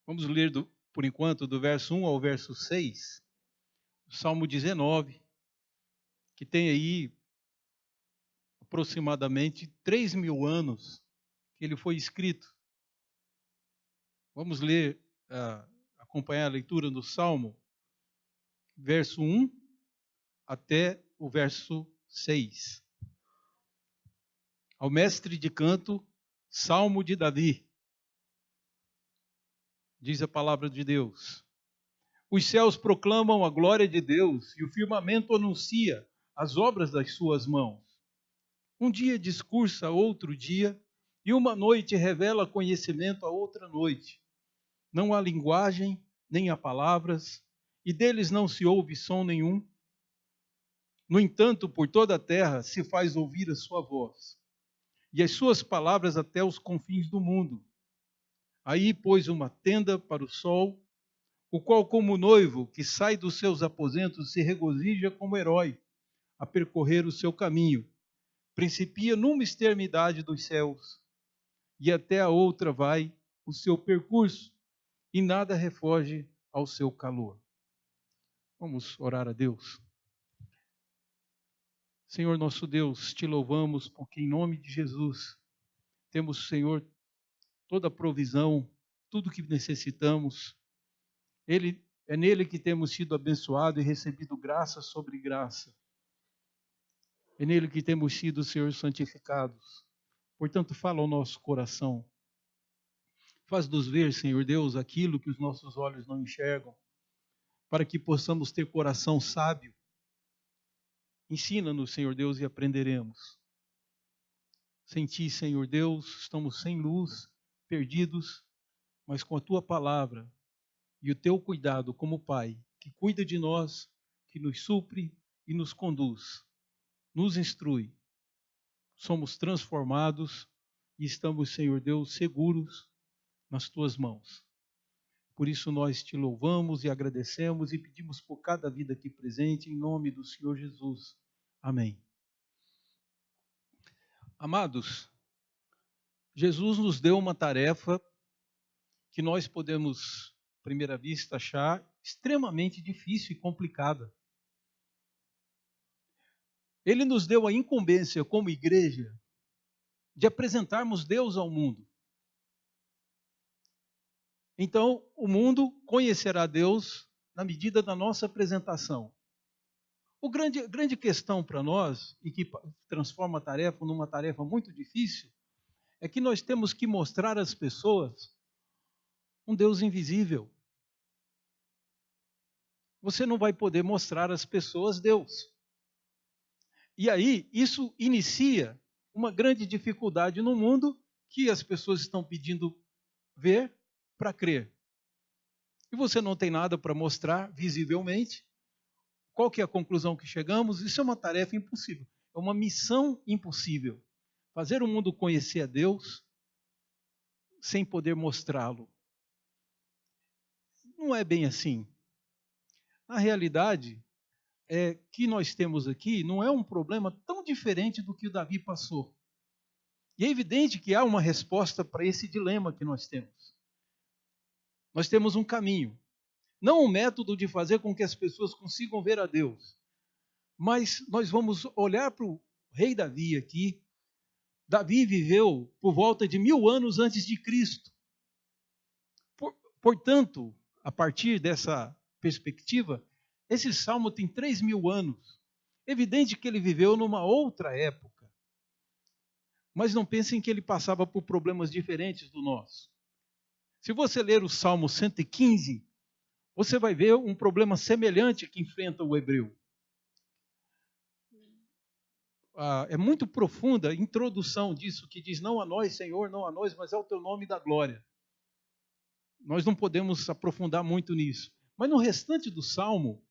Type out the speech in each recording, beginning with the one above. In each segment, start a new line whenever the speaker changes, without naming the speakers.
Vamos ler, por enquanto, do verso 1 ao verso 6, o Salmo 19, que tem aí aproximadamente 3.000 anos que ele foi escrito. Vamos ler, acompanhar a leitura do Salmo, verso 1 até o verso 6. Ao mestre de canto, Salmo de Davi. Diz a palavra de Deus: os céus proclamam a glória de Deus e o firmamento anuncia as obras das suas mãos. Um dia discursa outro dia e uma noite revela conhecimento a outra noite. Não há linguagem, nem há palavras, e deles não se ouve som nenhum. No entanto, por toda a terra se faz ouvir a sua voz, e as suas palavras até os confins do mundo. Aí pôs uma tenda para o sol, o qual, como noivo que sai dos seus aposentos, se regozija como herói a percorrer o seu caminho. Principia numa extremidade dos céus, e até a outra vai o seu percurso, e nada refoge ao seu calor. Vamos orar a Deus. Senhor nosso Deus, te louvamos porque em nome de Jesus temos, Senhor, toda a provisão, tudo que necessitamos. É nele que temos sido abençoados e recebido graça sobre graça. É nele que temos sido, Senhor, santificados. Portanto, fala ao nosso coração. Faz-nos ver, Senhor Deus, aquilo que os nossos olhos não enxergam, para que possamos ter coração sábio. Ensina-nos, Senhor Deus, e aprenderemos. Sem ti, Senhor Deus, estamos sem luz, perdidos, mas com a tua palavra e o teu cuidado como Pai, que cuida de nós, que nos supre e nos conduz, nos instrui. Somos transformados e estamos, Senhor Deus, seguros nas tuas mãos. Por isso nós te louvamos e agradecemos e pedimos por cada vida aqui presente, em nome do Senhor Jesus. Amém. Amados, Jesus nos deu uma tarefa que nós podemos, à primeira vista, achar extremamente difícil e complicada. Ele nos deu a incumbência como igreja de apresentarmos Deus ao mundo. Então, o mundo conhecerá Deus na medida da nossa apresentação. A grande questão para nós, e que transforma a tarefa numa tarefa muito difícil, é que nós temos que mostrar às pessoas um Deus invisível. Você não vai poder mostrar às pessoas Deus. E aí, isso inicia uma grande dificuldade no mundo que as pessoas estão pedindo ver para crer. E você não tem nada para mostrar visivelmente. Qual que é a conclusão que chegamos? Isso é uma tarefa impossível. É uma missão impossível. Fazer o mundo conhecer a Deus sem poder mostrá-lo. Não é bem assim. Na realidade, que nós temos aqui não é um problema tão diferente do que o Davi passou. E é evidente que há uma resposta para esse dilema que nós temos. Nós temos um caminho. Não um método de fazer com que as pessoas consigam ver a Deus. Mas nós vamos olhar para o rei Davi aqui. Davi viveu por volta de 1000 anos antes de Cristo. Portanto, a partir dessa perspectiva, esse salmo tem 3.000 anos. Evidente que ele viveu numa outra época. Mas não pensem que ele passava por problemas diferentes do nosso. Se você ler o Salmo 115, você vai ver um problema semelhante que enfrenta o hebreu. É muito profunda a introdução disso, que diz: não a nós, Senhor, não a nós, mas ao teu nome da glória. Nós não podemos aprofundar muito nisso. Mas no restante do Salmo,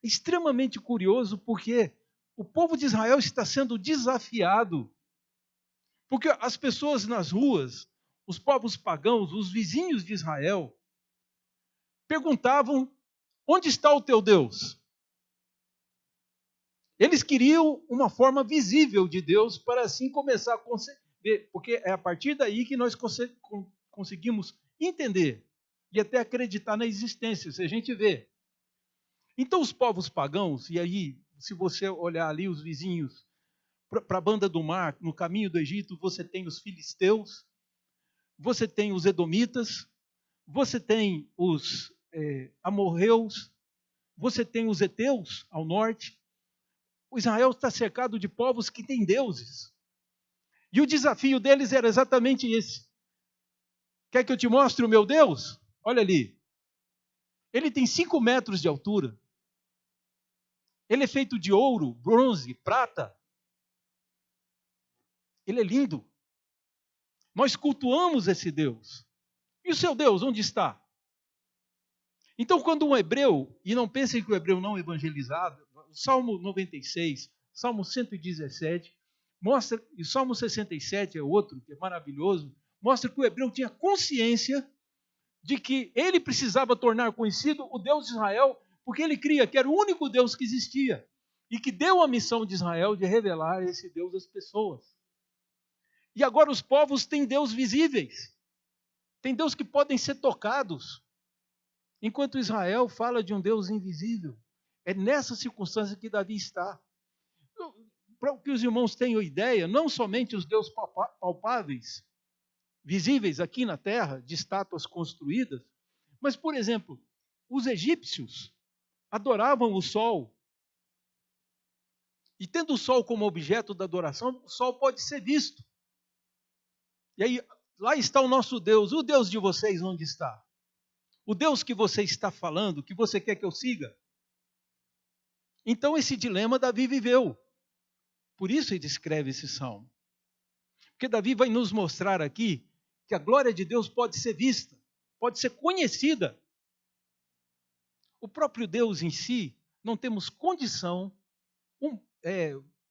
é extremamente curioso, porque o povo de Israel está sendo desafiado. Porque as pessoas nas ruas, os povos pagãos, os vizinhos de Israel, perguntavam: onde está o teu Deus? Eles queriam uma forma visível de Deus para assim começar a conceber, porque é a partir daí que nós conseguimos entender e até acreditar na existência, se a gente vê. Então os povos pagãos, e aí, se você olhar ali os vizinhos, para a banda do mar, no caminho do Egito, você tem os filisteus, você tem os edomitas, você tem os amorreus, você tem os heteus ao norte. O Israel está cercado de povos que têm deuses. E o desafio deles era exatamente esse. Quer que eu te mostre o meu Deus? Olha ali. Ele tem 5 metros de altura. Ele é feito de ouro, bronze, prata. Ele é lindo. Nós cultuamos esse Deus. E o seu Deus, onde está? Então, quando um hebreu, e não pensem que o hebreu não é evangelizado, o Salmo 96, Salmo 117, mostra, e o Salmo 67 é outro, que é maravilhoso, mostra que o hebreu tinha consciência de que ele precisava tornar conhecido o Deus de Israel, porque ele cria que era o único Deus que existia, e que deu a missão de Israel de revelar esse Deus às pessoas. E agora os povos têm Deus visíveis, têm Deus que podem ser tocados, enquanto Israel fala de um Deus invisível. É nessa circunstância que Davi está. Para que os irmãos tenham ideia, não somente os deuses palpáveis, visíveis aqui na terra, de estátuas construídas, mas, por exemplo, os egípcios adoravam o sol. E tendo o sol como objeto da adoração, o sol pode ser visto. E aí, lá está o nosso Deus. O Deus de vocês onde está? O Deus que você está falando, que você quer que eu siga? Então esse dilema Davi viveu. Por isso ele escreve esse salmo. Porque Davi vai nos mostrar aqui que a glória de Deus pode ser vista, pode ser conhecida. O próprio Deus em si, não temos condição,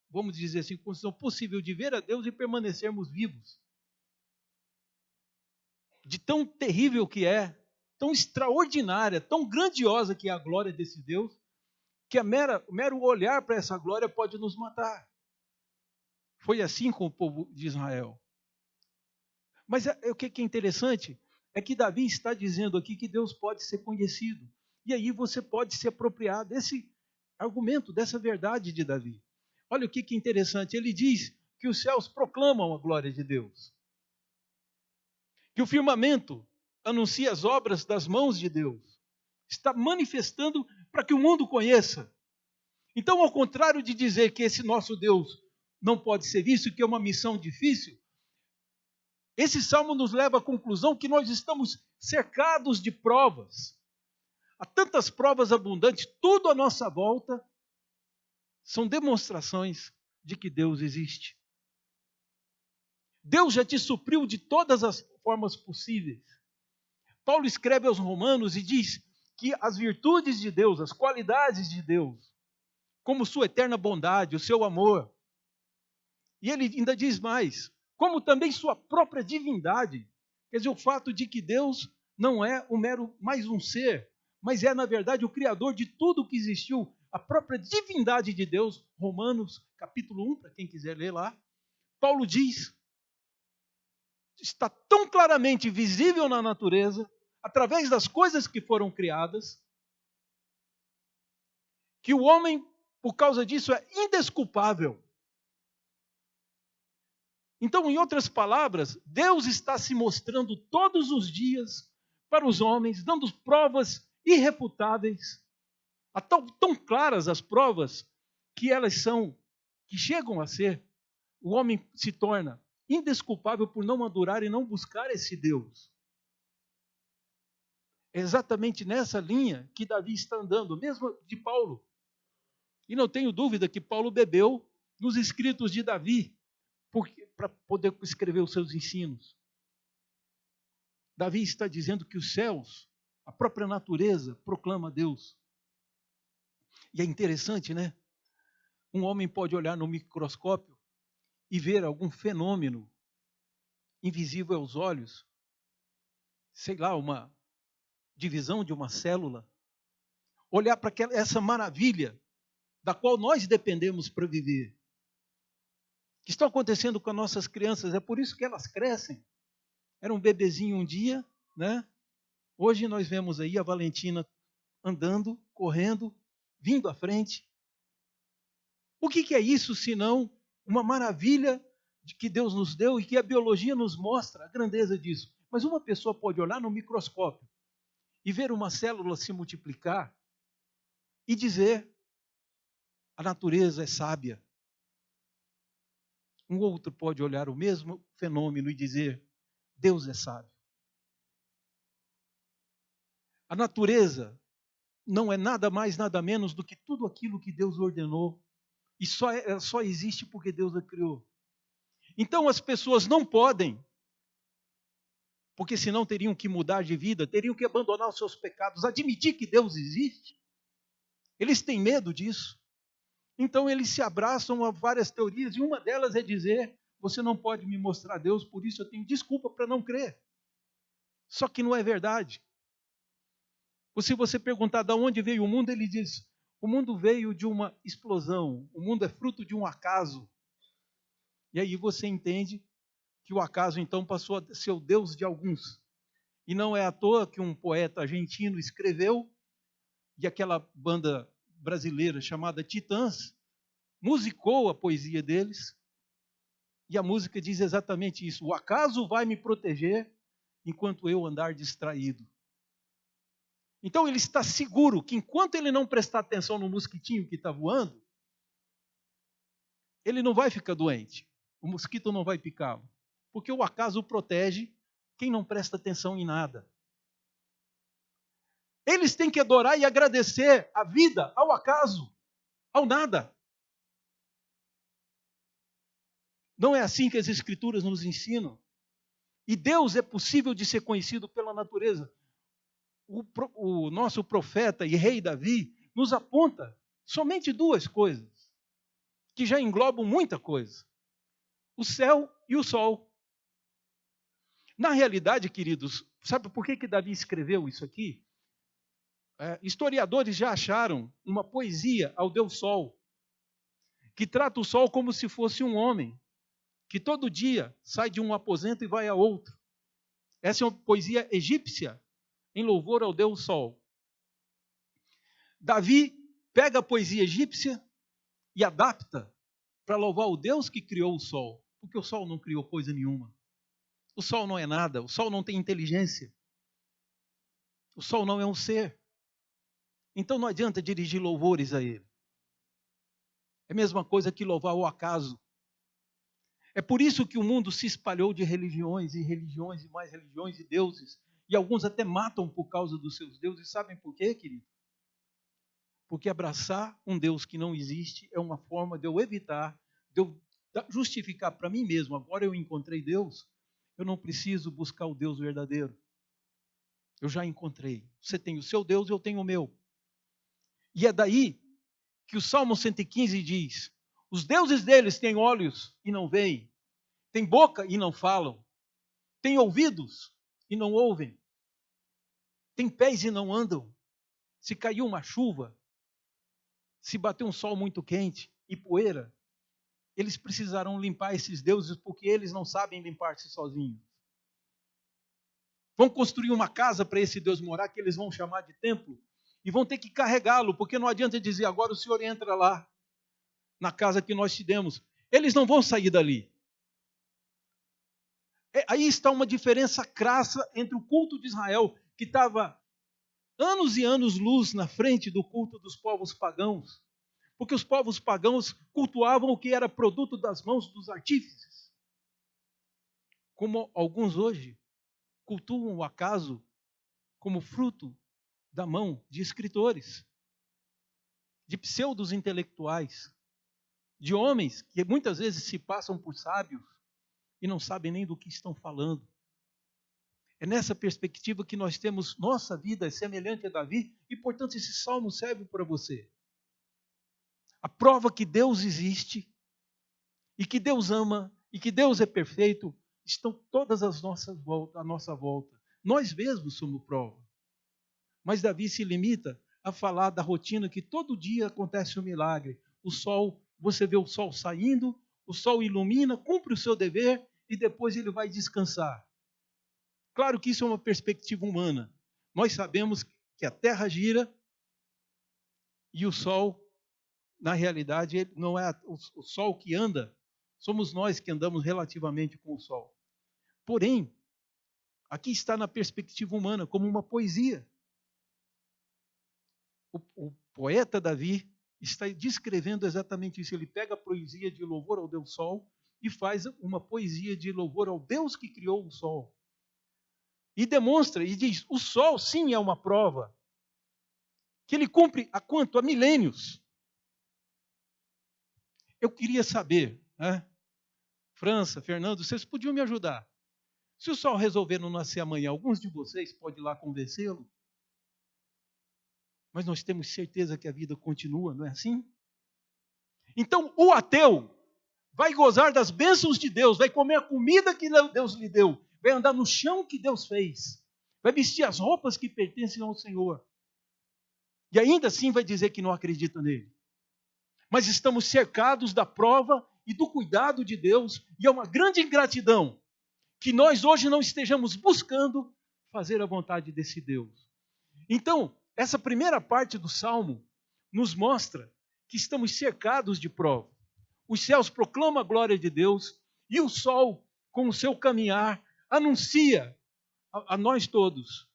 vamos dizer assim, condição possível de ver a Deus e permanecermos vivos. De tão terrível que é, tão extraordinária, tão grandiosa que é a glória desse Deus, que o mero olhar para essa glória pode nos matar. Foi assim com o povo de Israel. Mas o que é interessante é que Davi está dizendo aqui que Deus pode ser conhecido. E aí você pode se apropriar desse argumento, dessa verdade de Davi. Olha o que é interessante. Ele diz que os céus proclamam a glória de Deus. Que o firmamento anuncia as obras das mãos de Deus. Está manifestando para que o mundo conheça. Então, ao contrário de dizer que esse nosso Deus não pode ser visto, que é uma missão difícil, esse salmo nos leva à conclusão que nós estamos cercados de provas. Há tantas provas abundantes, tudo à nossa volta são demonstrações de que Deus existe. Deus já te supriu de todas as formas possíveis. Paulo escreve aos Romanos e diz que as virtudes de Deus, as qualidades de Deus, como sua eterna bondade, o seu amor, e ele ainda diz mais, como também sua própria divindade, quer dizer, o fato de que Deus não é mais um ser, mas é, na verdade, o Criador de tudo que existiu, a própria divindade de Deus, Romanos capítulo 1, para quem quiser ler lá, Paulo diz, está tão claramente visível na natureza, através das coisas que foram criadas, que o homem, por causa disso, é indesculpável. Então, em outras palavras, Deus está se mostrando todos os dias para os homens, dando provas irrefutáveis, tão claras as provas que que chegam a ser, o homem se torna indesculpável por não adorar e não buscar esse Deus. É exatamente nessa linha que Davi está andando, mesmo de Paulo. E não tenho dúvida que Paulo bebeu nos escritos de Davi, para poder escrever os seus ensinos. Davi está dizendo que os céus, a própria natureza, proclama Deus. E é interessante, né? Um homem pode olhar no microscópio e ver algum fenômeno invisível aos olhos, sei lá, uma divisão de uma célula, olhar para essa maravilha da qual nós dependemos para viver. Que estão acontecendo com as nossas crianças, é por isso que elas crescem. Era um bebezinho um dia, né? Hoje nós vemos aí a Valentina andando, correndo, vindo à frente. O que é isso senão uma maravilha que Deus nos deu e que a biologia nos mostra a grandeza disso? Mas uma pessoa pode olhar no microscópio e ver uma célula se multiplicar e dizer: a natureza é sábia. Um outro pode olhar o mesmo fenômeno e dizer: Deus é sábio. A natureza não é nada mais, nada menos do que tudo aquilo que Deus ordenou. E só existe porque Deus a criou. Então as pessoas não podem, porque senão teriam que mudar de vida, teriam que abandonar os seus pecados, admitir que Deus existe. Eles têm medo disso. Então eles se abraçam a várias teorias, e uma delas é dizer: você não pode me mostrar Deus, por isso eu tenho desculpa para não crer. Só que não é verdade. Se você perguntar de onde veio o mundo, ele diz: o mundo veio de uma explosão, o mundo é fruto de um acaso. E aí você entende que o acaso então passou a ser o Deus de alguns. E não é à toa que um poeta argentino escreveu, e aquela banda brasileira chamada Titãs musicou a poesia deles, e a música diz exatamente isso: o acaso vai me proteger enquanto eu andar distraído. Então ele está seguro que enquanto ele não prestar atenção no mosquitinho que está voando, ele não vai ficar doente. O mosquito não vai picá-lo. Porque o acaso protege quem não presta atenção em nada. Eles têm que adorar e agradecer a vida ao acaso, ao nada. Não é assim que as Escrituras nos ensinam. E Deus é possível de ser conhecido pela natureza. O nosso profeta e rei Davi nos aponta somente duas coisas, que já englobam muita coisa: o céu e o sol. Na realidade, queridos, sabe por que Davi escreveu isso aqui? Historiadores já acharam uma poesia ao Deus Sol, que trata o Sol como se fosse um homem, que todo dia sai de um aposento e vai a outro. Essa é uma poesia egípcia, em louvor ao Deus Sol. Davi pega a poesia egípcia e adapta para louvar o Deus que criou o Sol, porque o Sol não criou coisa nenhuma. O Sol não é nada, o Sol não tem inteligência. O Sol não é um ser. Então não adianta dirigir louvores a ele. É a mesma coisa que louvar o acaso. É por isso que o mundo se espalhou de religiões e religiões e mais religiões e deuses. E alguns até matam por causa dos seus deuses. Sabem por quê, querido? Porque abraçar um Deus que não existe é uma forma de eu evitar, de eu justificar para mim mesmo: agora eu encontrei Deus, eu não preciso buscar o Deus verdadeiro. Eu já encontrei. Você tem o seu Deus, eu tenho o meu. E é daí que o Salmo 115 diz: os deuses deles têm olhos e não veem, têm boca e não falam, têm ouvidos e não ouvem, têm pés e não andam. Se caiu uma chuva, se bater um sol muito quente e poeira, eles precisarão limpar esses deuses, porque eles não sabem limpar-se sozinhos. Vão construir uma casa para esse Deus morar, que eles vão chamar de templo, e vão ter que carregá-lo, porque não adianta dizer: agora o senhor entra lá, na casa que nós te demos. Eles não vão sair dali. Aí está uma diferença crassa entre o culto de Israel, que estava anos e anos luz na frente do culto dos povos pagãos, porque os povos pagãos cultuavam o que era produto das mãos dos artífices, como alguns hoje cultuam o acaso como fruto da mão de escritores, de pseudos intelectuais, de homens que muitas vezes se passam por sábios e não sabem nem do que estão falando. É nessa perspectiva que nós temos nossa vida semelhante a Davi, e portanto esse salmo serve para você. A prova que Deus existe, e que Deus ama, e que Deus é perfeito, estão todas à nossa volta. Nós mesmos somos prova. Mas Davi se limita a falar da rotina que todo dia acontece um milagre. O sol, você vê o sol saindo, o sol ilumina, cumpre o seu dever e depois ele vai descansar. Claro que isso é uma perspectiva humana, Nós sabemos que a Terra gira e o Sol, na realidade, ele não é o Sol que anda, somos nós que andamos relativamente com o Sol. Porém, aqui está na perspectiva humana, como uma poesia. O poeta Davi está descrevendo exatamente isso. Ele pega a poesia de louvor ao Deus Sol e faz uma poesia de louvor ao Deus que criou o Sol. E demonstra, e diz, o Sol sim é uma prova, que ele cumpre há quanto? Há milênios. Eu queria saber, né? França, Fernando, vocês podiam me ajudar. Se o Sol resolver não nascer amanhã, alguns de vocês podem ir lá convencê-lo? Mas nós temos certeza que a vida continua, não é assim? Então, o ateu vai gozar das bênçãos de Deus, vai comer a comida que Deus lhe deu, vai andar no chão que Deus fez, vai vestir as roupas que pertencem ao Senhor. E ainda assim vai dizer que não acredita nele. Mas estamos cercados da prova e do cuidado de Deus, e é uma grande ingratidão que nós hoje não estejamos buscando fazer a vontade desse Deus. Então, essa primeira parte do Salmo nos mostra que estamos cercados de prova. Os céus proclamam a glória de Deus e o sol, com o seu caminhar, anuncia a nós todos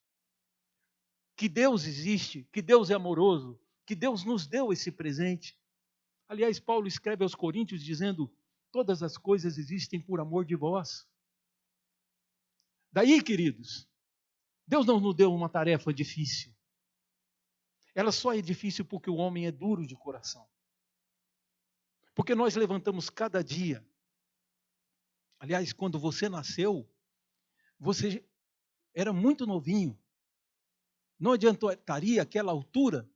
que Deus existe, que Deus é amoroso, que Deus nos deu esse presente. Aliás, Paulo escreve aos Coríntios dizendo: todas as coisas existem por amor de vós. Daí, queridos, Deus não nos deu uma tarefa difícil. Ela só é difícil porque o homem é duro de coração. Porque nós levantamos cada dia. Aliás, quando você nasceu, você era muito novinho. Não adiantaria aquela altura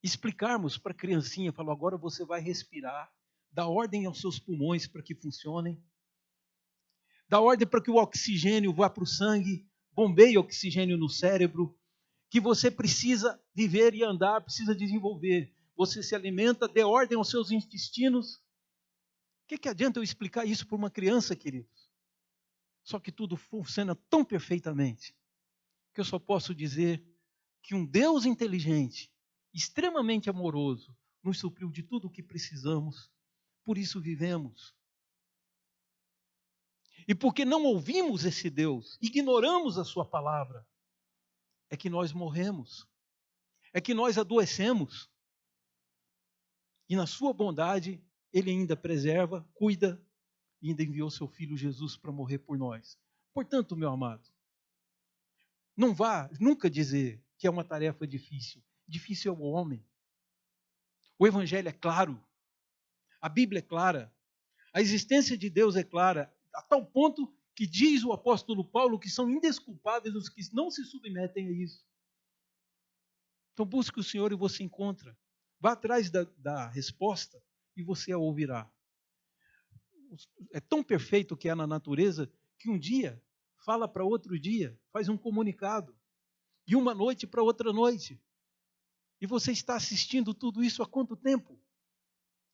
explicarmos para a criancinha, falou, agora você vai respirar, dá ordem aos seus pulmões para que funcionem, dá ordem para que o oxigênio vá para o sangue, bombeie oxigênio no cérebro, que você precisa viver e andar, precisa desenvolver. Você se alimenta, dê ordem aos seus intestinos. O que adianta eu explicar isso para uma criança, queridos? Só que tudo funciona tão perfeitamente que eu só posso dizer que um Deus inteligente, extremamente amoroso, nos supriu de tudo o que precisamos, por isso vivemos. E porque não ouvimos esse Deus, ignoramos a sua palavra, é que nós morremos, é que nós adoecemos. E na sua bondade, Ele ainda preserva, cuida, e ainda enviou seu Filho Jesus para morrer por nós. Portanto, meu amado, não vá nunca dizer que é uma tarefa difícil. Difícil é o homem. O Evangelho é claro, a Bíblia é clara, a existência de Deus é clara, a tal ponto que diz o apóstolo Paulo que são indesculpáveis os que não se submetem a isso. Então busque o Senhor e você encontra. Vá atrás da resposta e você a ouvirá. É tão perfeito que é na natureza que um dia fala para outro dia, faz um comunicado. E uma noite para outra noite. E você está assistindo tudo isso há quanto tempo?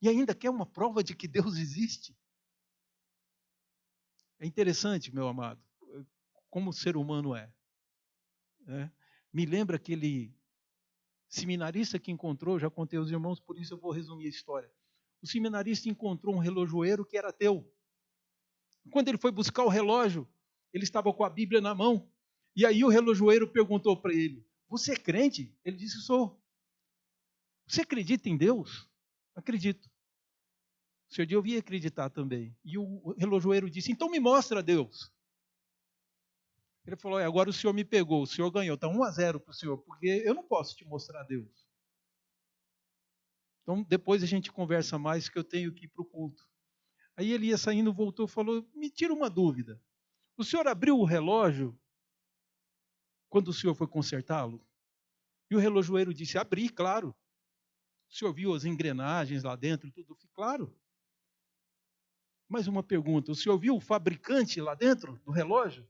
E ainda quer uma prova de que Deus existe? É interessante, meu amado, como o ser humano é. Me lembra aquele seminarista que encontrou, já contei aos irmãos, por isso eu vou resumir a história. O seminarista encontrou um relojoeiro que era ateu. Quando ele foi buscar o relógio, ele estava com a Bíblia na mão. E aí o relojoeiro perguntou para ele, você é crente? Ele disse, sou. Você acredita em Deus? Acredito. O senhor devia acreditar também. E o relojoeiro disse, então me mostra Deus. Ele falou, agora o senhor me pegou, o senhor ganhou, está 1-0 para o senhor, porque eu não posso te mostrar Deus. Então depois a gente conversa mais, que eu tenho que ir para o culto. Aí ele ia saindo, voltou e falou, me tira uma dúvida. O senhor abriu o relógio quando o senhor foi consertá-lo? E o relojoeiro disse, abri, claro. O senhor viu as engrenagens lá dentro, tudo? Claro. Mais uma pergunta, o senhor viu o fabricante lá dentro do relógio?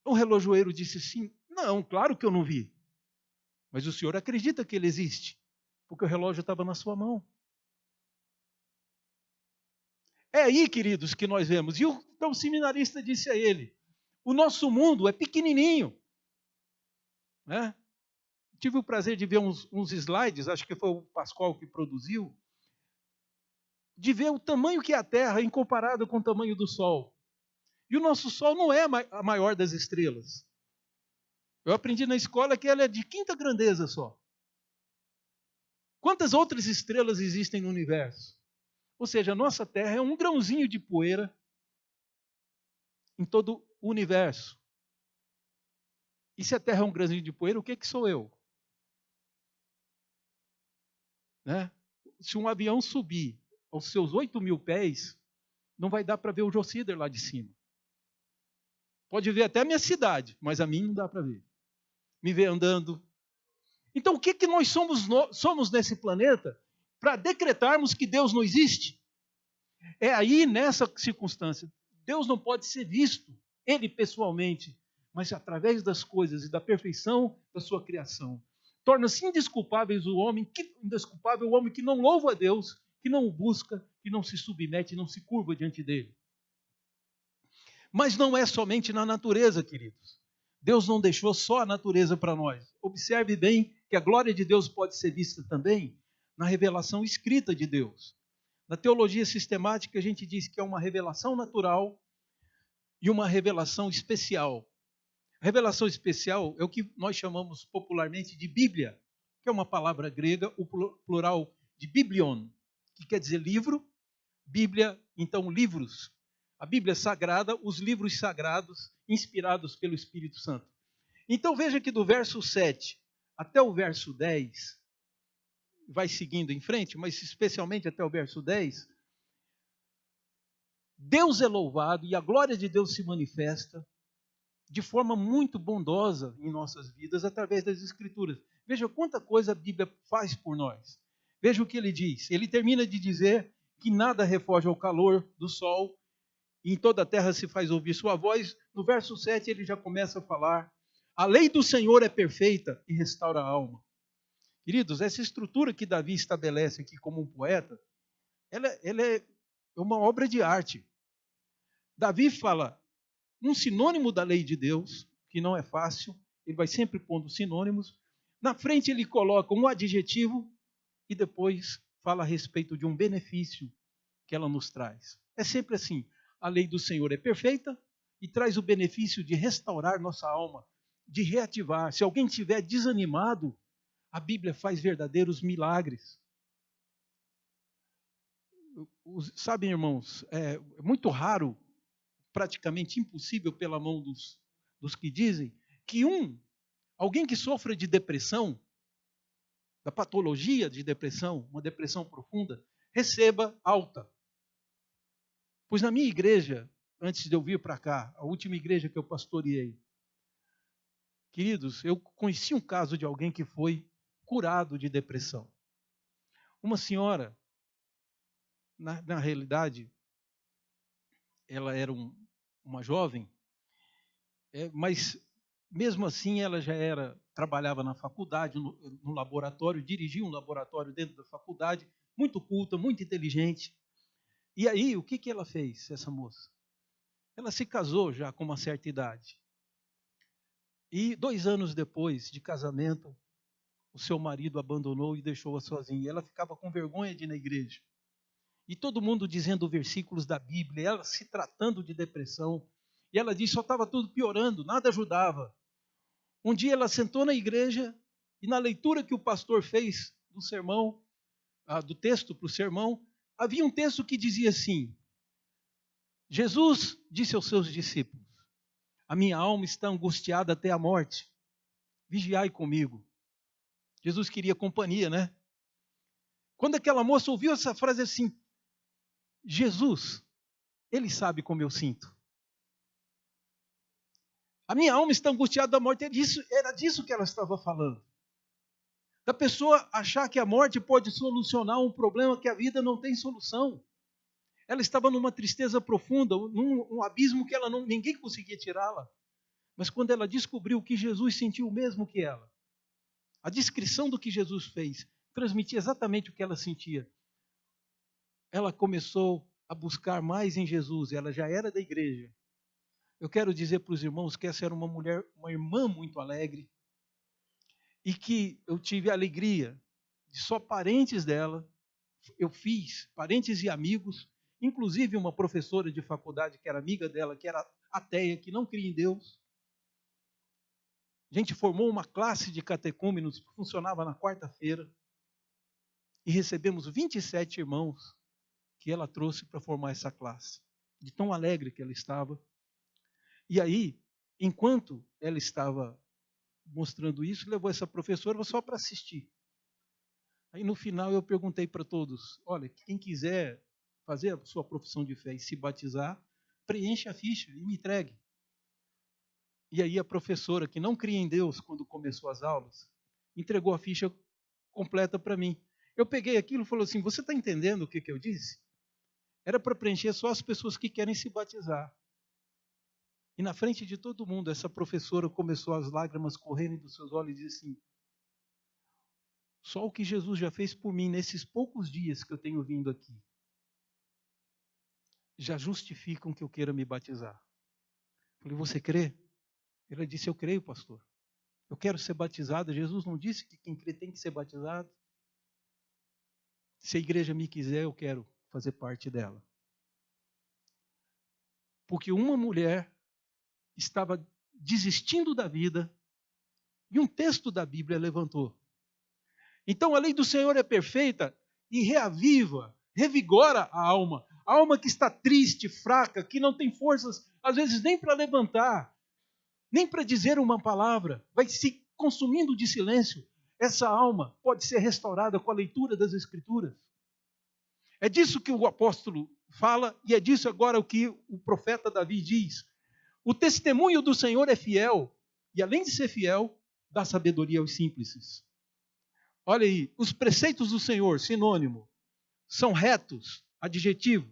O relojoeiro disse sim. Não, claro que eu não vi. Mas o senhor acredita que ele existe? Porque o relógio estava na sua mão. É aí, queridos, que nós vemos. E então o seminarista disse a ele, O nosso mundo é pequenininho, né? Tive o prazer de ver uns slides, acho que foi o Pascoal que produziu, de ver o tamanho que é a Terra em comparado com o tamanho do Sol. E o nosso Sol não é a maior das estrelas. Eu aprendi na escola que ela é de quinta grandeza só. Quantas outras estrelas existem no universo? Ou seja, a nossa Terra é um grãozinho de poeira em todo o universo. E se a Terra é um grãozinho de poeira, o que sou eu? Né? Se um avião subir aos seus 8.000 pés, não vai dar para ver o Jocider lá de cima. Pode ver até a minha cidade, mas a mim não dá para ver. Me ver andando. Então, o que nós somos nesse planeta para decretarmos que Deus não existe? É aí, nessa circunstância, Deus não pode ser visto, Ele pessoalmente, mas através das coisas e da perfeição da sua criação. Torna-se indesculpável o homem que não louva a Deus, que não o busca, que não se submete, não se curva diante dele. Mas não é somente na natureza, queridos. Deus não deixou só a natureza para nós. Observe bem que a glória de Deus pode ser vista também na revelação escrita de Deus. Na teologia sistemática, a gente diz que é uma revelação natural e uma revelação especial. A revelação especial é o que nós chamamos popularmente de Bíblia, que é uma palavra grega, o plural de biblion, que quer dizer livro, Bíblia, então livros. A Bíblia Sagrada, os livros sagrados inspirados pelo Espírito Santo. Então veja que do verso 7 até o verso 10, vai seguindo em frente, mas especialmente até o verso 10, Deus é louvado e a glória de Deus se manifesta de forma muito bondosa em nossas vidas através das Escrituras. Veja quanta coisa a Bíblia faz por nós. Veja o que ele diz. Ele termina de dizer que nada refoge ao calor do sol, e em toda a terra se faz ouvir sua voz. No verso 7 ele já começa a falar: a lei do Senhor é perfeita e restaura a alma. Queridos, essa estrutura que Davi estabelece aqui como um poeta, ela é uma obra de arte. Davi fala um sinônimo da lei de Deus, que não é fácil, ele vai sempre pondo sinônimos. Na frente ele coloca um adjetivo e depois fala a respeito de um benefício que ela nos traz. É sempre assim. A lei do Senhor é perfeita e traz o benefício de restaurar nossa alma, de reativar. Se alguém estiver desanimado, a Bíblia faz verdadeiros milagres. Sabem, irmãos, é muito raro, praticamente impossível pela mão dos que dizem, que alguém que sofra de depressão, da patologia de depressão, uma depressão profunda, receba alta. Pois na minha igreja, antes de eu vir para cá, a última igreja que eu pastoreei, queridos, eu conheci um caso de alguém que foi curado de depressão. Uma senhora, na realidade, ela era uma jovem, mas mesmo assim ela já trabalhava na faculdade, no laboratório, dirigia um laboratório dentro da faculdade, muito culta, muito inteligente. E aí, o que ela fez, essa moça? Ela se casou já com uma certa idade. E 2 anos depois de casamento, o seu marido abandonou e deixou-a sozinha. Ela ficava com vergonha de ir na igreja. E todo mundo dizendo versículos da Bíblia, ela se tratando de depressão. E ela disse, só estava tudo piorando, nada ajudava. Um dia ela sentou na igreja e na leitura que o pastor fez do sermão, do texto para o sermão, havia um texto que dizia assim: Jesus disse aos seus discípulos, a minha alma está angustiada até a morte, vigiai comigo. Jesus queria companhia, né? Quando aquela moça ouviu essa frase assim, Jesus, Ele sabe como eu sinto. A minha alma está angustiada da morte, era disso que ela estava falando. Da pessoa achar que a morte pode solucionar um problema que a vida não tem solução. Ela estava numa tristeza profunda, num abismo que ninguém conseguia tirá-la. Mas quando ela descobriu que Jesus sentiu o mesmo que ela, a descrição do que Jesus fez transmitia exatamente o que ela sentia. Ela começou a buscar mais em Jesus, ela já era da igreja. Eu quero dizer para os irmãos que essa era uma mulher, uma irmã muito alegre, e que eu tive a alegria de só parentes dela, eu fiz, parentes e amigos, inclusive uma professora de faculdade que era amiga dela, que era ateia, que não cria em Deus. A gente formou uma classe de catecúmenos que funcionava na quarta-feira e recebemos 27 irmãos que ela trouxe para formar essa classe, de tão alegre que ela estava. E aí, enquanto ela estava mostrando isso, levou essa professora só para assistir. Aí no final eu perguntei para todos, olha, quem quiser fazer a sua profissão de fé e se batizar, preencha a ficha e me entregue. E aí a professora, que não cria em Deus quando começou as aulas, entregou a ficha completa para mim. Eu peguei aquilo e falei assim, você está entendendo o que eu disse? Era para preencher só as pessoas que querem se batizar. E na frente de todo mundo, essa professora começou as lágrimas correndo dos seus olhos e disse assim, só o que Jesus já fez por mim nesses poucos dias que eu tenho vindo aqui, já justificam que eu queira me batizar. Falei, você crê? Ela disse, eu creio, pastor. Eu quero ser batizado. Jesus não disse que quem crê tem que ser batizado? Se a igreja me quiser, eu quero fazer parte dela. Porque uma mulher estava desistindo da vida e um texto da Bíblia levantou. Então a lei do Senhor é perfeita e reaviva, revigora a alma. A alma que está triste, fraca, que não tem forças, às vezes nem para levantar, nem para dizer uma palavra, vai se consumindo de silêncio. Essa alma pode ser restaurada com a leitura das Escrituras. É disso que o apóstolo fala e é disso agora o que o profeta Davi diz. O testemunho do Senhor é fiel e, além de ser fiel, dá sabedoria aos simples. Olha aí, os preceitos do Senhor, sinônimo, são retos, adjetivo,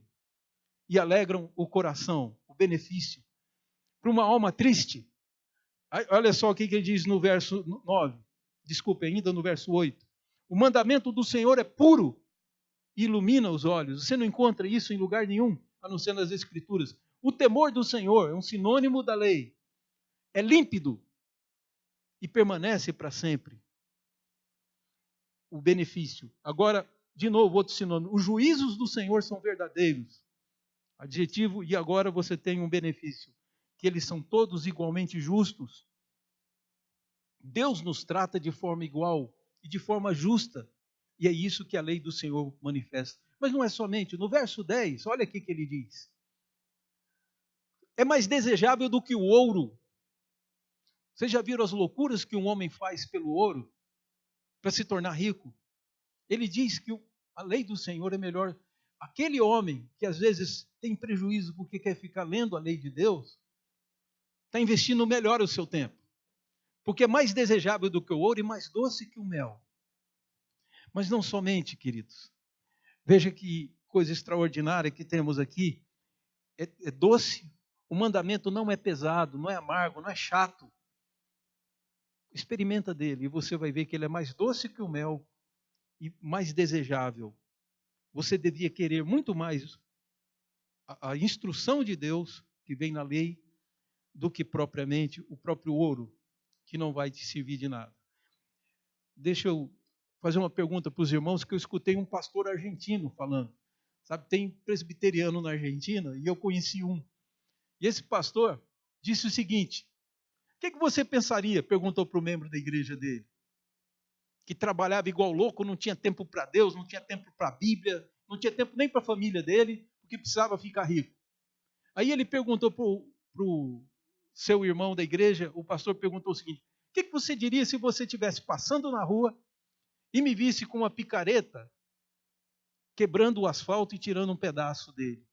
e alegram o coração, o benefício. Para uma alma triste, olha só o que ele diz no verso 9, desculpe, ainda no verso 8. O mandamento do Senhor é puro e ilumina os olhos. Você não encontra isso em lugar nenhum, a não ser nas Escrituras. O temor do Senhor é um sinônimo da lei. É límpido e permanece para sempre. O benefício. Agora, de novo, outro sinônimo. Os juízos do Senhor são verdadeiros. Adjetivo, e agora você tem um benefício. Que eles são todos igualmente justos. Deus nos trata de forma igual e de forma justa. E é isso que a lei do Senhor manifesta. Mas não é somente. No verso 10, olha aqui que ele diz. É mais desejável do que o ouro. Vocês já viram as loucuras que um homem faz pelo ouro para se tornar rico? Ele diz que a lei do Senhor é melhor. Aquele homem que às vezes tem prejuízo porque quer ficar lendo a lei de Deus, está investindo melhor o seu tempo. Porque é mais desejável do que o ouro e mais doce que o mel. Mas não somente, queridos. Veja que coisa extraordinária que temos aqui. É doce. O mandamento não é pesado, não é amargo, não é chato. Experimenta dele e você vai ver que ele é mais doce que o mel e mais desejável. Você devia querer muito mais a instrução de Deus que vem na lei do que propriamente o próprio ouro, que não vai te servir de nada. Deixa eu fazer uma pergunta para os irmãos, que eu escutei um pastor argentino falando. Sabe, tem presbiteriano na Argentina e eu conheci um. E esse pastor disse o seguinte: o que você pensaria? Perguntou para o membro da igreja dele, que trabalhava igual louco, não tinha tempo para Deus, não tinha tempo para a Bíblia, não tinha tempo nem para a família dele, porque precisava ficar rico. Aí ele perguntou para o seu irmão da igreja, o pastor perguntou o seguinte: o que você diria se você estivesse passando na rua e me visse com uma picareta quebrando o asfalto e tirando um pedaço dele?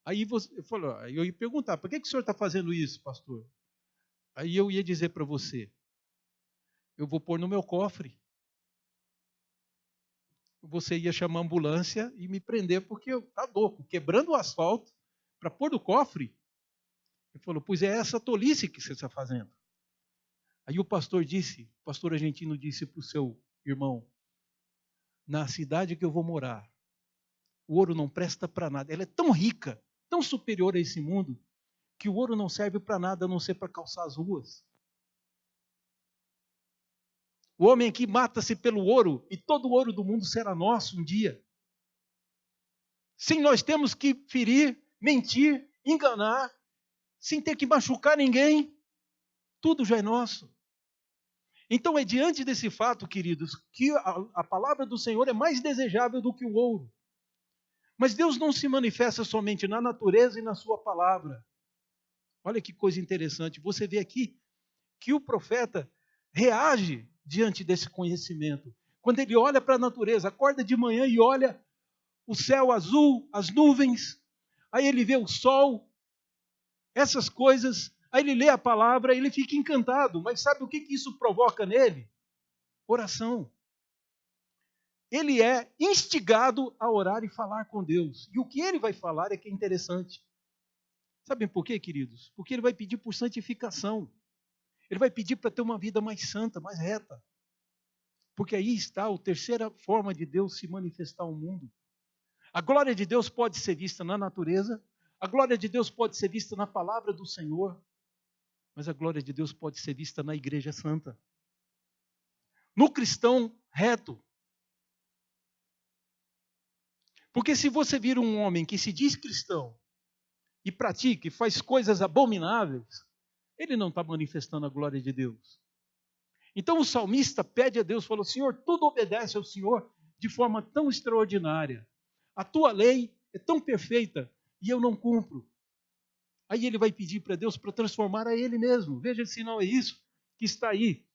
Aí você falou, aí eu ia perguntar: por que o senhor está fazendo isso, pastor? Aí eu ia dizer para você: eu vou pôr no meu cofre. Você ia chamar a ambulância e me prender porque eu tá louco, quebrando o asfalto para pôr no cofre. Ele falou: pois é essa tolice que você está fazendo. Aí o pastor argentino disse para o seu irmão: na cidade que eu vou morar, o ouro não presta para nada. Ela é tão rica, tão superior a esse mundo, que o ouro não serve para nada a não ser para calçar as ruas. O homem aqui mata-se pelo ouro e todo o ouro do mundo será nosso um dia. Sim, nós temos que ferir, mentir, enganar, sem ter que machucar ninguém. Tudo já é nosso. Então é diante desse fato, queridos, que a palavra do Senhor é mais desejável do que o ouro. Mas Deus não se manifesta somente na natureza e na sua palavra. Olha que coisa interessante. Você vê aqui que o profeta reage diante desse conhecimento. Quando ele olha para a natureza, acorda de manhã e olha o céu azul, as nuvens, aí ele vê o sol, essas coisas, aí ele lê a palavra, ele fica encantado. Mas sabe o que isso provoca nele? Oração. Ele é instigado a orar e falar com Deus. E o que ele vai falar é que é interessante. Sabem por quê, queridos? Porque ele vai pedir por santificação. Ele vai pedir para ter uma vida mais santa, mais reta. Porque aí está a terceira forma de Deus se manifestar ao mundo. A glória de Deus pode ser vista na natureza, a glória de Deus pode ser vista na palavra do Senhor, mas a glória de Deus pode ser vista na igreja santa. No cristão reto. Porque se você vir um homem que se diz cristão e pratica e faz coisas abomináveis, ele não está manifestando a glória de Deus. Então o salmista pede a Deus, falou: Senhor, tudo obedece ao Senhor de forma tão extraordinária. A tua lei é tão perfeita e eu não cumpro. Aí ele vai pedir para Deus para transformar a ele mesmo. Veja se não é isso que está aí.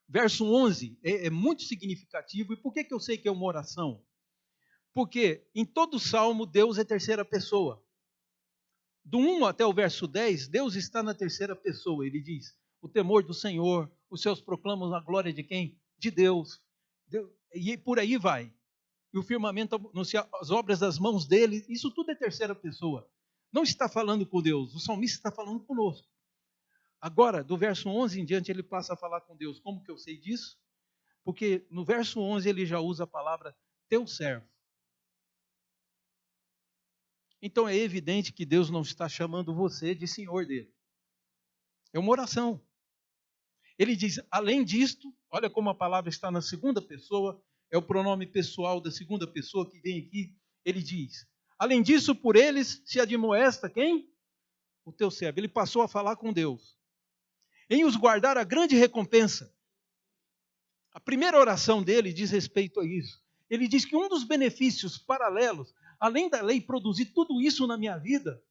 Verso 11 é muito significativo. E por que eu sei que é uma oração? Porque em todo salmo Deus é terceira pessoa. Do 1 até o verso 10, Deus está na terceira pessoa. Ele diz: o temor do Senhor, os seus proclamam a glória de quem? De Deus. E por aí vai. E o firmamento anuncia as obras das mãos dele. Isso tudo é terceira pessoa. Não está falando com Deus, o salmista está falando conosco. Agora, do verso 11 em diante, ele passa a falar com Deus. Como que eu sei disso? Porque no verso 11 ele já usa a palavra teu servo. Então é evidente que Deus não está chamando você de senhor dele. É uma oração. Ele diz, além disto, olha como a palavra está na segunda pessoa, é o pronome pessoal da segunda pessoa que vem aqui. Ele diz, além disso, por eles se admoesta quem? O teu servo. Ele passou a falar com Deus. Em os guardar a grande recompensa. A primeira oração dele diz respeito a isso. Ele diz que um dos benefícios paralelos, além da lei produzir tudo isso na minha vida,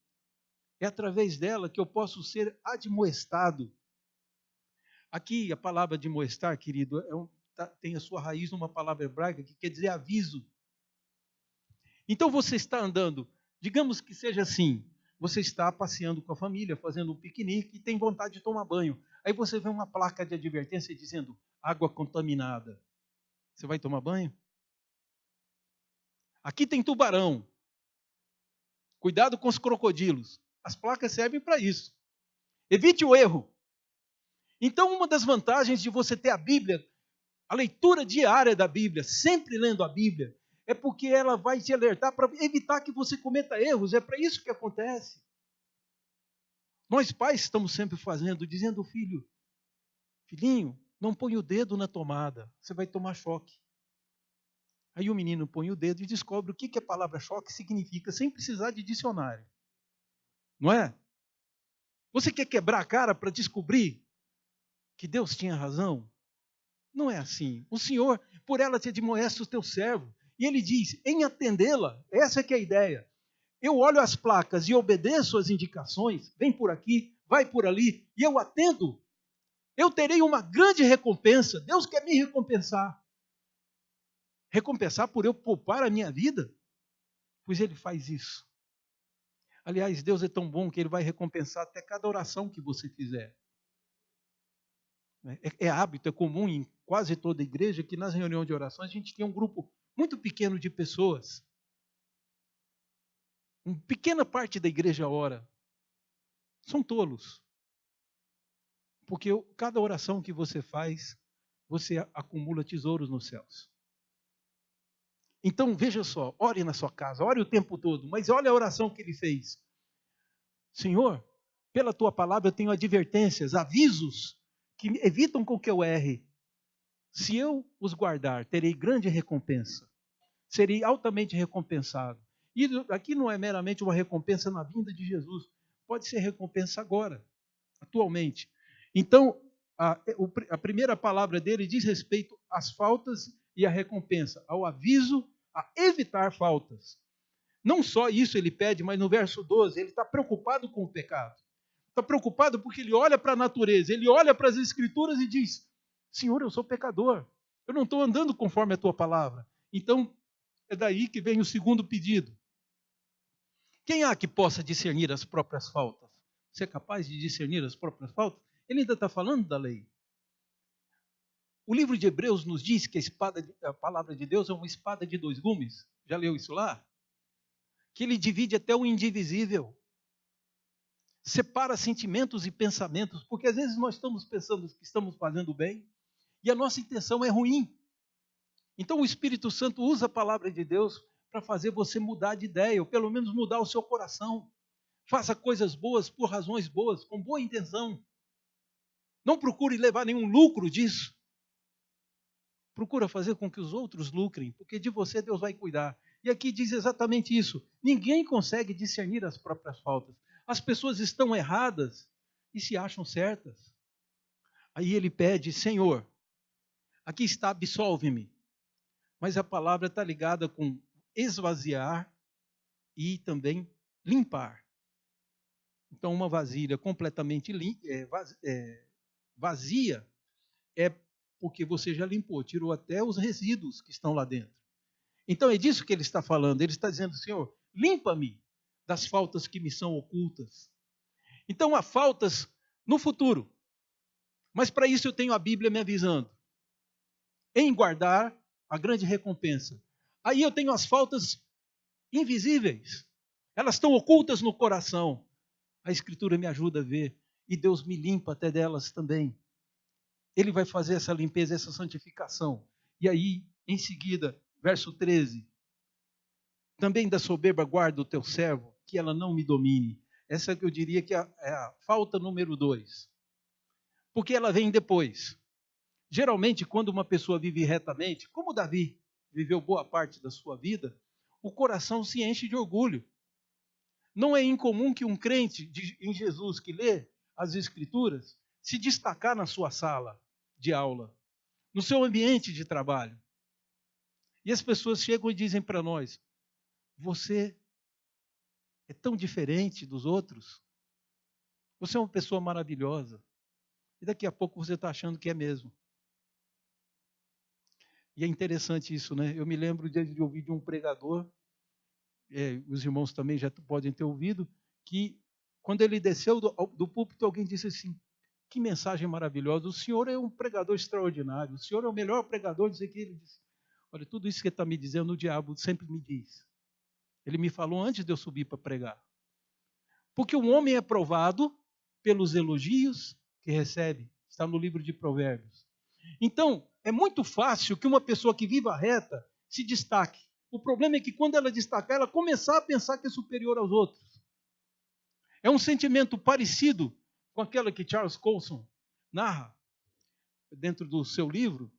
é através dela que eu posso ser admoestado. Aqui a palavra admoestar, querido, tem a sua raiz numa palavra hebraica que quer dizer aviso. Então você está andando, digamos que seja assim, você está passeando com a família, fazendo um piquenique e tem vontade de tomar banho. Aí você vê uma placa de advertência dizendo água contaminada. Você vai tomar banho? Aqui tem tubarão. Cuidado com os crocodilos. As placas servem para isso. Evite o erro. Então, uma das vantagens de você ter a Bíblia, a leitura diária da Bíblia, sempre lendo a Bíblia, é porque ela vai te alertar para evitar que você cometa erros. É para isso que acontece. Nós pais estamos sempre fazendo, dizendo ao filho, filhinho, não põe o dedo na tomada, você vai tomar choque. Aí o menino põe o dedo e descobre o que a palavra choque significa, sem precisar de dicionário. Não é? Você quer quebrar a cara para descobrir que Deus tinha razão? Não é assim. O Senhor, por ela te admoesta o teu servo. E ele diz, em atendê-la, essa que é a ideia. Eu olho as placas e obedeço às indicações, vem por aqui, vai por ali, e eu atendo. Eu terei uma grande recompensa. Deus quer me recompensar. Recompensar por eu poupar a minha vida? Pois ele faz isso. Aliás, Deus é tão bom que ele vai recompensar até cada oração que você fizer. É hábito, é comum em quase toda igreja que nas reuniões de orações a gente tem um grupo muito pequeno de pessoas. Uma pequena parte da igreja ora. São tolos. Porque cada oração que você faz, você acumula tesouros nos céus. Então, veja só, ore na sua casa, ore o tempo todo, mas olha a oração que ele fez. Senhor, Pela tua palavra eu tenho advertências, avisos que evitam com que eu erre. Se eu os guardar, terei grande recompensa. Serei altamente recompensado. E aqui não é meramente uma recompensa na vinda de Jesus. Pode ser recompensa agora, atualmente. Então, a primeira palavra dele diz respeito às faltas e à recompensa, ao aviso a evitar faltas. Não só isso ele pede, mas no verso 12, ele está preocupado com o pecado. Está preocupado porque ele olha para a natureza, ele olha para as Escrituras e diz: Senhor, eu sou pecador, eu não estou andando conforme a tua palavra. Então, é daí que vem o segundo pedido. Quem há que possa discernir as próprias faltas? Você é capaz de discernir as próprias faltas? Ele ainda está falando da lei. O livro de Hebreus nos diz que a palavra de Deus é uma espada de dois gumes. Já leu isso lá? Que ele divide até o indivisível. Separa sentimentos e pensamentos, porque às vezes nós estamos pensando que estamos fazendo bem e a nossa intenção é ruim. Então o Espírito Santo usa a palavra de Deus para fazer você mudar de ideia, ou pelo menos mudar o seu coração. Faça coisas boas por razões boas, com boa intenção. Não procure levar nenhum lucro disso. Procura fazer com que os outros lucrem, porque de você Deus vai cuidar. E aqui diz exatamente isso. Ninguém consegue discernir as próprias faltas. As pessoas estão erradas e se acham certas. Aí ele pede: Senhor, aqui está, absolve-me. Mas a palavra está ligada com esvaziar e também limpar. Então, uma vasilha completamente vazia é porque você já limpou, tirou até os resíduos que estão lá dentro. Então, é disso que ele está falando. Ele está dizendo: Senhor, limpa-me das faltas que me são ocultas. Então, há faltas no futuro. Mas para isso eu tenho a Bíblia me avisando. Em guardar a grande recompensa. Aí eu tenho as faltas invisíveis. Elas estão ocultas no coração. A Escritura me ajuda a ver. E Deus me limpa até delas também. Ele vai fazer essa limpeza, essa santificação. E aí, em seguida, verso 13. Também da soberba guarda o teu servo, que ela não me domine. Essa que eu diria que é a falta número 2. Porque ela vem depois. Geralmente, quando uma pessoa vive retamente, como Davi viveu boa parte da sua vida, o coração se enche de orgulho. Não é incomum que um crente em Jesus que lê as Escrituras se destacar na sua sala de aula, no seu ambiente de trabalho. E as pessoas chegam e dizem para nós: você é tão diferente dos outros, você é uma pessoa maravilhosa. E daqui a pouco você está achando que é mesmo. E é interessante isso, né? Eu me lembro de ouvir de um pregador, os irmãos também já podem ter ouvido, que quando ele desceu do púlpito, alguém disse assim: que mensagem maravilhosa, o senhor é um pregador extraordinário, o senhor é o melhor pregador. Dizer que ele disse: olha, tudo isso que ele está me dizendo, o diabo sempre me diz. Ele me falou antes de eu subir para pregar. Porque o homem é provado pelos elogios que recebe. Está no livro de Provérbios. Então, é muito fácil que uma pessoa que viva reta se destaque. O problema é que quando ela destacar, ela começar a pensar que é superior aos outros. É um sentimento parecido com aquela que Charles Colson narra dentro do seu livro.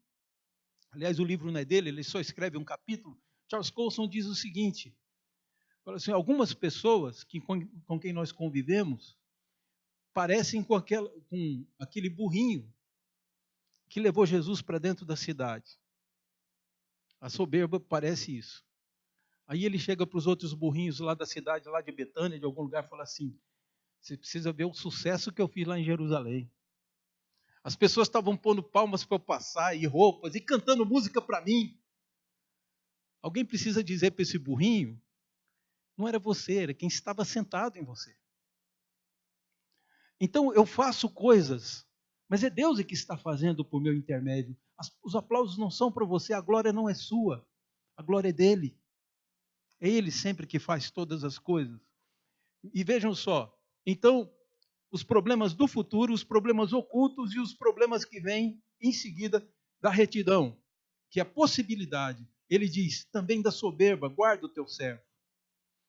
Aliás, o livro não é dele, ele só escreve um capítulo. Charles Colson diz o seguinte: fala assim, algumas pessoas com quem nós convivemos parecem com aquele burrinho que levou Jesus para dentro da cidade. A soberba parece isso. Aí ele chega para os outros burrinhos lá da cidade, lá de Betânia, de algum lugar, e fala assim: você precisa ver o sucesso que eu fiz lá em Jerusalém. As pessoas estavam pondo palmas para eu passar, e roupas, e cantando música para mim. Alguém precisa dizer para esse burrinho: não era você, era quem estava sentado em você. Então eu faço coisas, mas é Deus que está fazendo por meu intermédio. Os aplausos não são para você, a glória não é sua, a glória é dele. É ele sempre que faz todas as coisas. E vejam só, então, os problemas do futuro, os problemas ocultos e os problemas que vêm em seguida da retidão, que é a possibilidade. Ele diz, também da soberba, guarda o teu servo.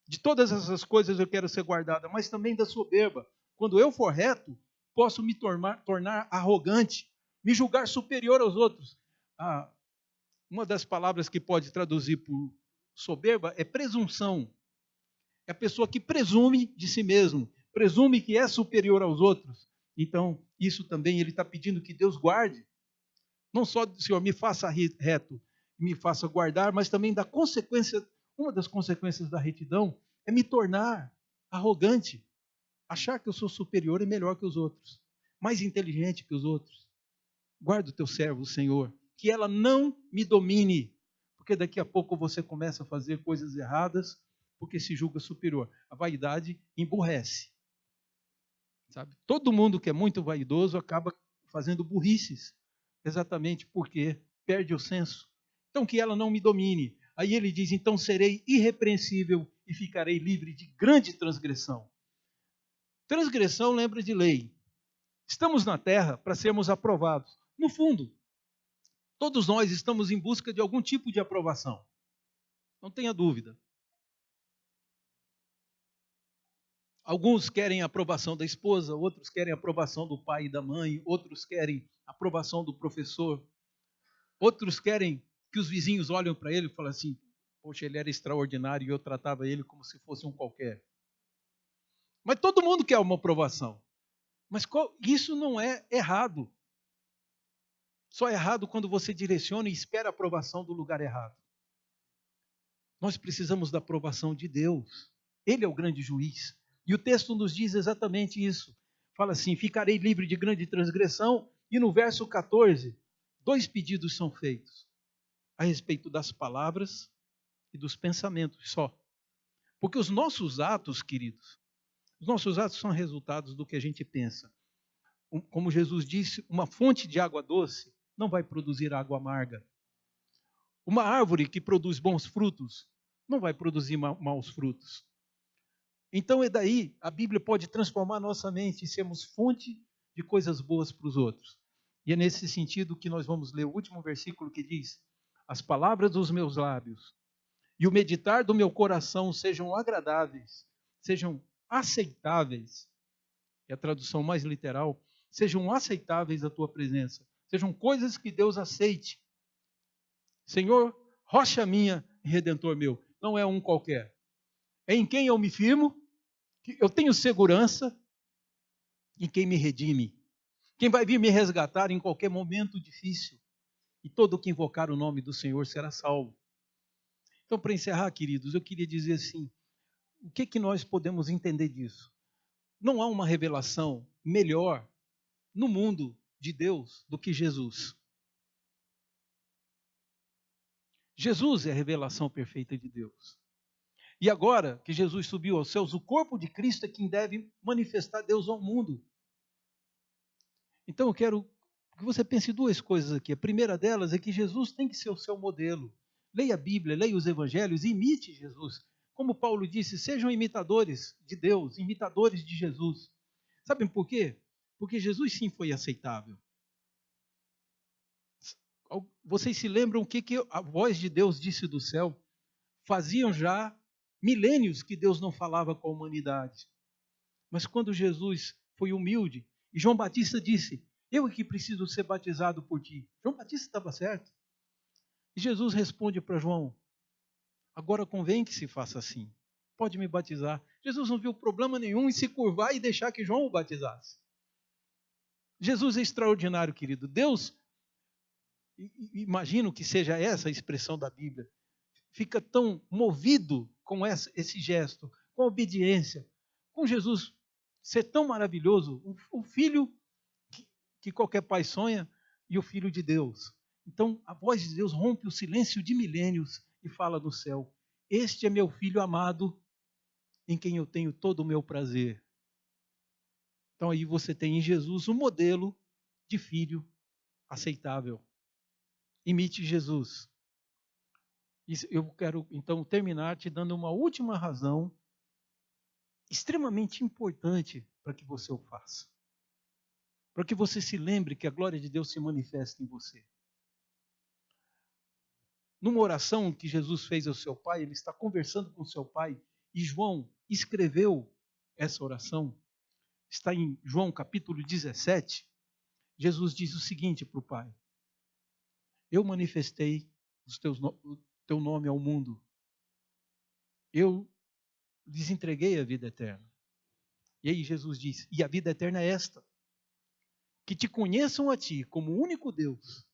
De todas essas coisas eu quero ser guardada, mas também da soberba. quando eu for reto, posso me tornar arrogante, me julgar superior aos outros. Uma das palavras que pode traduzir por soberba é presunção. É a pessoa que presume de si mesmo, presume que é superior aos outros. Então, isso também ele está pedindo que Deus guarde. Não só, Senhor, me faça reto, me faça guardar, mas também da consequência, uma das consequências da retidão é me tornar arrogante, achar que eu sou superior e melhor que os outros, mais inteligente que os outros. Guarda o teu servo, Senhor, que ela não me domine, porque daqui a pouco você começa a fazer coisas erradas, porque se julga superior. A vaidade emburrece. Sabe? Todo mundo que é muito vaidoso acaba fazendo burrices, exatamente porque perde o senso. Então, que ela não me domine. Aí ele diz, então serei irrepreensível e ficarei livre de grande transgressão. Transgressão lembra de lei. Estamos na terra para sermos aprovados. No fundo, todos nós estamos em busca de algum tipo de aprovação. Não tenha dúvida. Alguns querem a aprovação da esposa, outros querem a aprovação do pai e da mãe, outros querem a aprovação do professor, outros querem que os vizinhos olhem para ele e falem assim, poxa, ele era extraordinário e eu tratava ele como se fosse um qualquer. Mas todo mundo quer uma aprovação. Mas isso não é errado. Só é errado quando você direciona e espera a aprovação do lugar errado. Nós precisamos da aprovação de Deus. Ele é o grande juiz. E o texto nos diz exatamente isso. Fala assim, ficarei livre de grande transgressão. E no verso 14, 2 pedidos são feitos. A respeito das palavras e dos pensamentos só. Porque os nossos atos, queridos, os nossos atos são resultados do que a gente pensa. Como Jesus disse, uma fonte de água doce não vai produzir água amarga. Uma árvore que produz bons frutos não vai produzir maus frutos. Então é daí, a Bíblia pode transformar nossa mente e sermos fonte de coisas boas para os outros. E é nesse sentido que nós vamos ler o último versículo que diz, as palavras dos meus lábios e o meditar do meu coração sejam agradáveis, sejam aceitáveis, é a tradução mais literal, sejam aceitáveis à tua presença, sejam coisas que Deus aceite. Senhor, rocha minha e redentor meu, não é um qualquer. É em quem eu me firmo, que eu tenho segurança, em quem me redime, quem vai vir me resgatar em qualquer momento difícil. E todo que invocar o nome do Senhor será salvo. Então, para encerrar, queridos, eu queria dizer assim, o que nós podemos entender disso? Não há uma revelação melhor no mundo de Deus do que Jesus. Jesus é a revelação perfeita de Deus. E agora que Jesus subiu aos céus, o corpo de Cristo é quem deve manifestar Deus ao mundo. Então eu quero que você pense 2 coisas aqui. A primeira delas é que Jesus tem que ser o seu modelo. Leia a Bíblia, leia os evangelhos, imite Jesus. Como Paulo disse, sejam imitadores de Deus, imitadores de Jesus. Sabem por quê? Porque Jesus sim foi aceitável. Vocês se lembram o que a voz de Deus disse do céu? Faziam já milênios que Deus não falava com a humanidade. Mas quando Jesus foi humilde, e João Batista disse, eu é que preciso ser batizado por ti. João Batista estava certo. E Jesus responde para João, agora convém que se faça assim. Pode me batizar. Jesus não viu problema nenhum em se curvar e deixar que João o batizasse. Jesus é extraordinário, querido. Deus, imagino que seja essa a expressão da Bíblia, fica tão movido com esse gesto, com a obediência, com Jesus ser tão maravilhoso, o filho que qualquer pai sonha e o filho de Deus. Então a voz de Deus rompe o silêncio de milênios e fala do céu, este é meu filho amado, em quem eu tenho todo o meu prazer. Então aí você tem em Jesus um modelo de filho aceitável. Imite Jesus. Eu quero, então, terminar te dando uma última razão extremamente importante para que você o faça. Para que você se lembre que a glória de Deus se manifesta em você. Numa oração que Jesus fez ao seu Pai, ele está conversando com o seu Pai, e João escreveu essa oração. está em João capítulo 17, Jesus diz o seguinte para o Pai: eu manifestei o teu nome ao mundo. Eu lhes entreguei a vida eterna. E aí Jesus diz: e a vida eterna é esta, que te conheçam a ti como o único Deus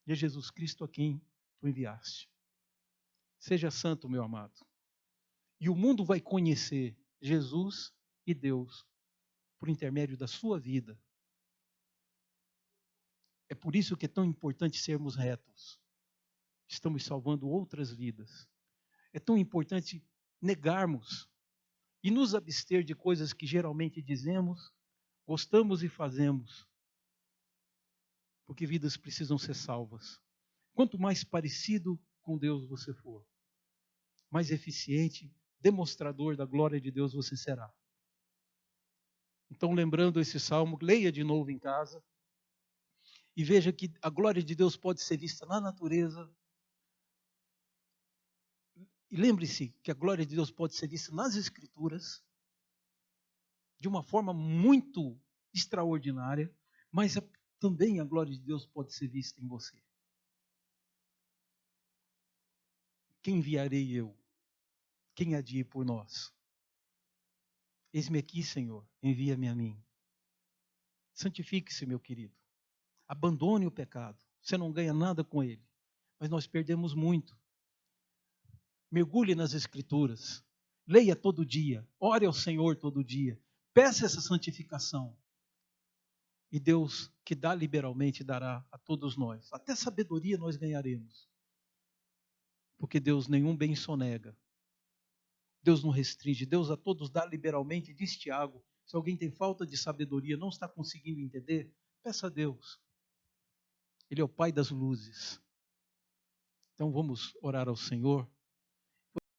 e a Jesus Cristo a quem tu enviaste. Seja santo, meu amado. E o mundo vai conhecer Jesus e Deus por intermédio da sua vida. É por isso que é tão importante sermos retos. Estamos salvando outras vidas. É tão importante negarmos e nos abster de coisas que geralmente dizemos, gostamos e fazemos, porque vidas precisam ser salvas. Quanto mais parecido com Deus você for, mais eficiente, demonstrador da glória de Deus você será. Então, lembrando esse salmo, leia de novo em casa e veja que a glória de Deus pode ser vista na natureza. E lembre-se que a glória de Deus pode ser vista nas Escrituras de uma forma muito extraordinária, mas também a glória de Deus pode ser vista em você. Quem enviarei eu? Quem há de ir por nós? Eis-me aqui, Senhor, envia-me a mim. Santifique-se, meu querido. Abandone o pecado. Você não ganha nada com ele, mas nós perdemos muito. Mergulhe nas Escrituras. Leia todo dia. Ore ao Senhor todo dia. Peça essa santificação. E Deus, que dá liberalmente, dará a todos nós. Até sabedoria nós ganharemos. Porque Deus nenhum bem sonega. Deus não restringe. Deus a todos dá liberalmente. Diz Tiago, se alguém tem falta de sabedoria, não está conseguindo entender, peça a Deus. Ele é o Pai das luzes. Então vamos orar ao Senhor.